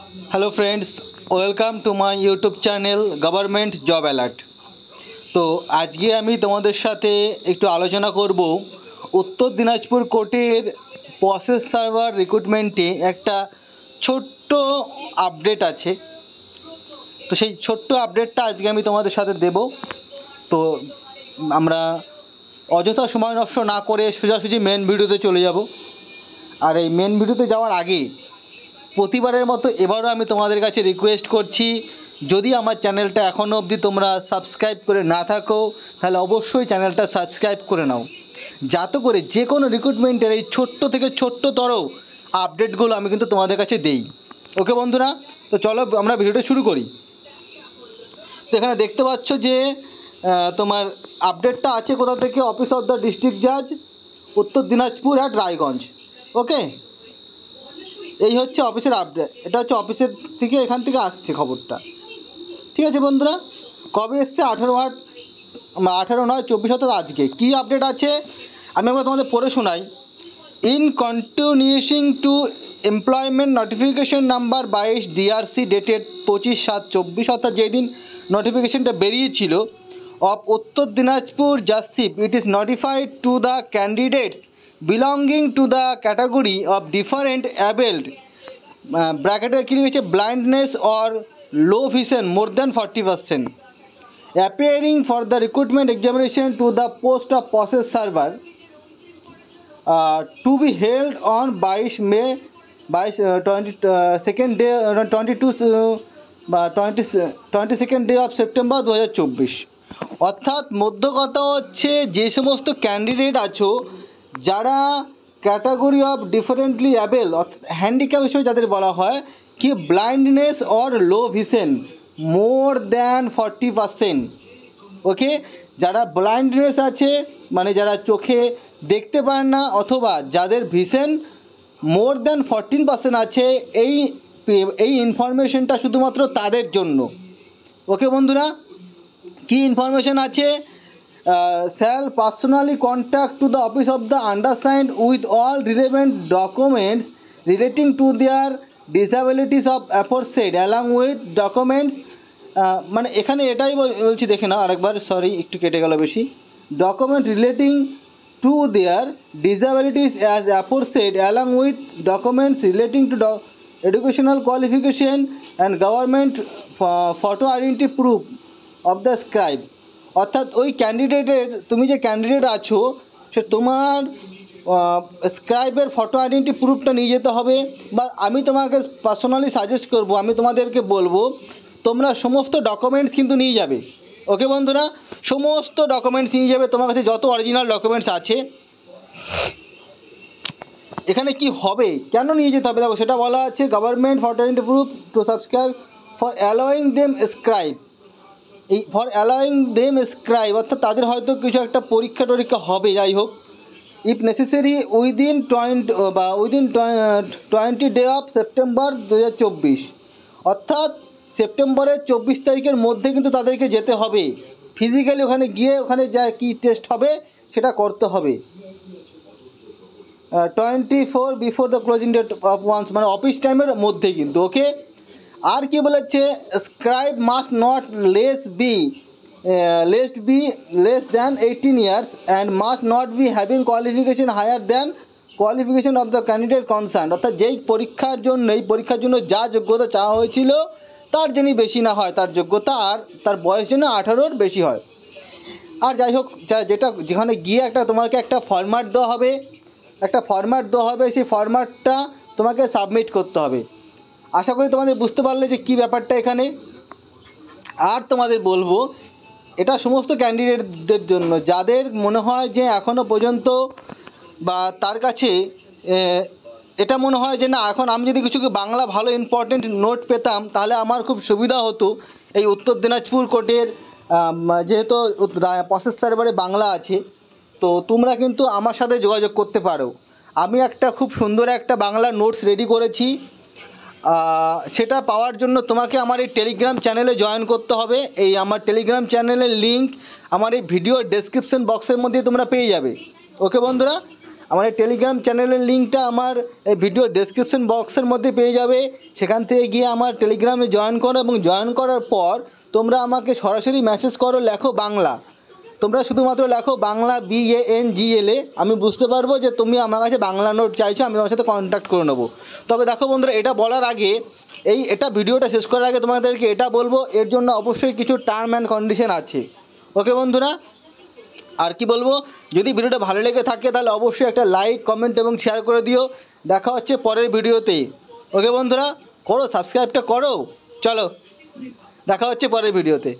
Hello friends, welcome to my YouTube channel government job alert. तो आज के आमी तोमादेर साथे एकटू आलोचना करब उत्तर दिनाजपुर कोर्टेर प्रसेस सार्वर रिक्रुटमेंटे एकटा छोट्टो आपडेट आछे। तो सेई छोट्टो आपडेटटा आज के आमी तोमादेर साथे देब। तो आमरा अयथा समय नष्ट ना करे सोजासुजी मेन भिडियोते चले যাব। और ये मेन भिडियोते जाওয়ার आगे प्रतिबारेर मतो एबारो आमी तोमादेर काछे रिक्वेस्ट करछि, यदि आमार चैनलटा एखोनो अब्दि तोमरा सबस्क्राइब करे ना थाको ताहले अवश्यई चैनलटा सबस्क्राइब करे नाओ, जाते करे जे कोनो रिक्रुटमेंटेर एई छोट्टो थेके छोट्टोतर आपडेटगुलो आमी किन्तु तोमादेर काछे देई। ओके बंधुरा, तो चलो आमरा भिडियोटा शुरू करी। तो एखाने देखते पाচ্ছ जे तोमार आपडेटटा आछे कोथा थेके, अफिस अफ द डिस्ट्रिक्ट जज उत्तर दिनाजपुर एट रायगंज। ओके, এই হচ্ছে অফিসের আপডেট। এটা হচ্ছে অফিসের থেকে এখান থেকে আসছে খবরটা। ঠিক আছে বন্ধুরা, কবে এসছে? 18/9/24 অর্থাৎ আজকে। কি আপডেট আছে আমি একবার তোমাদের পড়ে শোনাই। In continuation to employment notification number 22 DRC dated 25/7/24 অর্থাৎ যেই দিন নোটিফিকেশনটা বেরিয়েছিল of Uttar Dinajpur judgeship, it is notified to the candidates belonging to the category of different abled ব্র্যাকেটে কি লিখেছে blindness or low vision more than 40% appearing for the recruitment examination to the post of process server to be held on 22 May 22nd day 22nd day of September 2024। অর্থাৎ মধ্য কথা হচ্ছে যে সমস্ত candidate আছো যারা category of differently abled handicap হিসেবে যাদের বলা হয় কি blindness or low vision more than 40%। Okay, যারা ব্লাইন্ডনেস আছে মানে যারা চোখে দেখতে পান না অথবা যাদের ভিশন মোর দ্যান 14% আছে, এই ইনফরমেশনটা শুধুমাত্র তাদের জন্য। ওকে বন্ধুরা, কি ইনফরমেশন আছে? shall personally contact to the office of the undersigned with all relevant documents relating to their disabilities of aforesaid along with documents মানে এখানে এটাই বলছি, দেখে না আরেকবার, সরি একটু কেটে গেল বেশি। Document relating to their disabilities as aforesaid along with documents relating to educational qualification and government photo identity proof of the scribe। অর্থাৎ ওই ক্যান্ডিডেটের, তুমি যে ক্যান্ডিডেট আছো সে তোমার স্ক্রাইবের ফটো আইডেন্টি প্রুফটা নিয়ে যেতে হবে। বা আমি তোমাকে পার্সোনালি সাজেস্ট করব, আমি তোমাদেরকে বলবো তোমরা সমস্ত ডকুমেন্টস কিন্তু নিয়ে যাবে। ওকে বন্ধুরা, সমস্ত ডকুমেন্টস নিয়ে যাবে, তোমার কাছে যত অরিজিনাল ডকুমেন্টস আছে। এখানে কি হবে, কেন নিয়ে যেতে হবে দেখো, সেটা বলা আছে government photo identity proof to subscribe for allowing them scribe. এই ফর অ্যালাউইং দেম স্ক্রাইব অর্থাৎ তাদের হয়তো কিছু একটা পরীক্ষা টরীক্ষা হবে, যাই হোক। If necessary within 20 day of September 2024 অর্থাৎ সেপ্টেম্বরের 24 তারিখের মধ্যে কিন্তু তাদেরকে যেতে হবে ফিজিক্যালি। ওখানে গিয়ে ওখানে যা কী টেস্ট হবে সেটা করতে হবে 24 before the closing date of once, মানে অফিস টাইমের মধ্যে কিন্তু। ওকে, আর কি বলেছে? Scribe must not less than 18 years and must not be having qualification higher than qualification of the candidate concern. অর্থাৎ যেই পরীক্ষার জন্য যা যোগ্যতা চাওয়া হয়েছিল তার যিনি বেশি না হয় তার যোগ্যতা, আর তার বয়স যেন 18-র বেশি হয়। আর যাই হোক, যেখানে গিয়ে তোমাকে একটা ফরম্যাট দেওয়া হবে, সেই ফরম্যাটটা তোমাকে সাবমিট করতে হবে। আশা করি তোমাদের বুঝতে পারলে যে কী ব্যাপারটা এখানে। আর তোমাদের বলবো এটা সমস্ত ক্যান্ডিডেটদের জন্য যাদের মনে হয় যে এখনও পর্যন্ত বা তার কাছে এটা মনে হয় যে না, এখন আমি যদি কিছু বাংলা ভালো ইম্পর্টেন্ট নোট পেতাম তাহলে আমার খুব সুবিধা হতো। এই উত্তর দিনাজপুর কোর্টের যেহেতু প্রসেস সার্ভারে বাংলা আছে, তো তোমরা কিন্তু আমার সাথে যোগাযোগ করতে পারো। আমি একটা খুব সুন্দর একটা বাংলা নোটস রেডি করেছি। সেটা পাওয়ার জন্য তোমাকে আমার এই টেলিগ্রাম চ্যানেলে জয়েন করতে হবে। এই আমার টেলিগ্রাম চ্যানেলের লিঙ্ক আমার এই ভিডিও ডেসক্রিপশন বক্সের মধ্যে তোমরা পেয়ে যাবে। ওকে বন্ধুরা, আমার এই টেলিগ্রাম চ্যানেলের লিঙ্কটা আমার এই ভিডিও ডেসক্রিপশন বক্সের মধ্যে পেয়ে যাবে। সেখান থেকে গিয়ে আমার টেলিগ্রামে জয়েন করো এবং জয়েন করার পর তোমরা আমাকে সরাসরি মেসেজ করো, লেখো বাংলা। তোমরা শুধুমাত্র লেখো বাংলা BANGLA, আমি বুঝতে পারবো যে তুমি আমার কাছে বাংলা নোট চাইছো, আমি তোমার সাথে কন্ট্যাক্ট করে নেবো। তবে দেখো বন্ধুরা, এটা বলার আগে এটা ভিডিওটা শেষ করার আগে তোমাদেরকে এটা বলবো, এর জন্য অবশ্যই কিছু টার্ম অ্যান্ড কন্ডিশন আছে। ওকে বন্ধুরা, আর কি বলবো, যদি ভিডিওটা ভালো লেগে থাকে তাহলে অবশ্যই একটা লাইক, কমেন্ট এবং শেয়ার করে দিও। দেখা হচ্ছে পরের ভিডিওতে। ওকে বন্ধুরা, করো, সাবস্ক্রাইবটা করো। চলো, দেখা হচ্ছে পরের ভিডিওতে।